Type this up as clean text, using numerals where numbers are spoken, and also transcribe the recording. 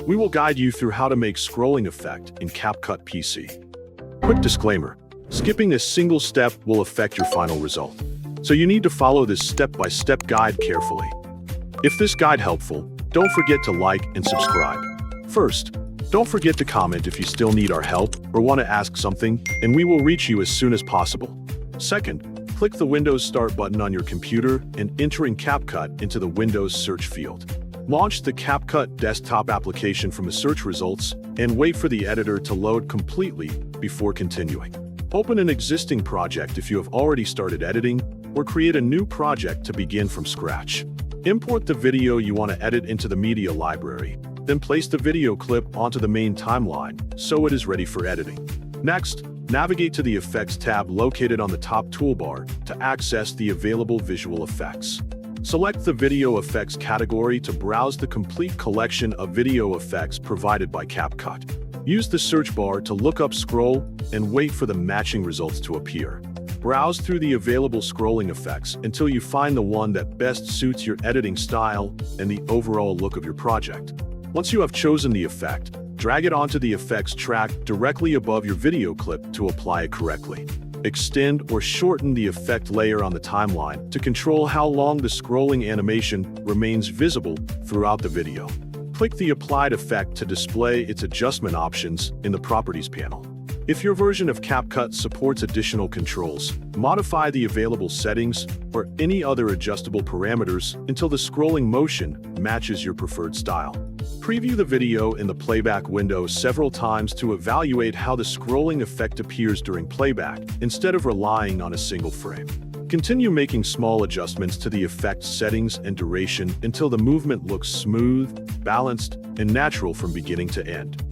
We will guide you through how to make scrolling effect in CapCut PC. Quick disclaimer, skipping a single step will affect your final result, so you need to follow this step-by-step guide carefully. If this guide helpful, don't forget to like and subscribe. First, don't forget to comment if you still need our help or want to ask something, and we will reach you as soon as possible. Second, click the Windows Start button on your computer and enter in CapCut into the Windows search field. Launch the CapCut desktop application from the search results and wait for the editor to load completely before continuing. Open an existing project if you have already started editing, or create a new project to begin from scratch. Import the video you want to edit into the media library, then place the video clip onto the main timeline so it is ready for editing. Next, navigate to the Effects tab located on the top toolbar to access the available visual effects. Select the Video Effects category to browse the complete collection of video effects provided by CapCut. Use the search bar to look up scroll and wait for the matching results to appear. Browse through the available scrolling effects until you find the one that best suits your editing style and the overall look of your project. Once you have chosen the effect, drag it onto the effects track directly above your video clip to apply it correctly. Extend or shorten the effect layer on the timeline to control how long the scrolling animation remains visible throughout the video. Click the applied effect to display its adjustment options in the Properties panel. If your version of CapCut supports additional controls, modify the available settings or any other adjustable parameters until the scrolling motion matches your preferred style. Preview the video in the playback window several times to evaluate how the scrolling effect appears during playback, instead of relying on a single frame. Continue making small adjustments to the effect settings and duration until the movement looks smooth, balanced, and natural from beginning to end.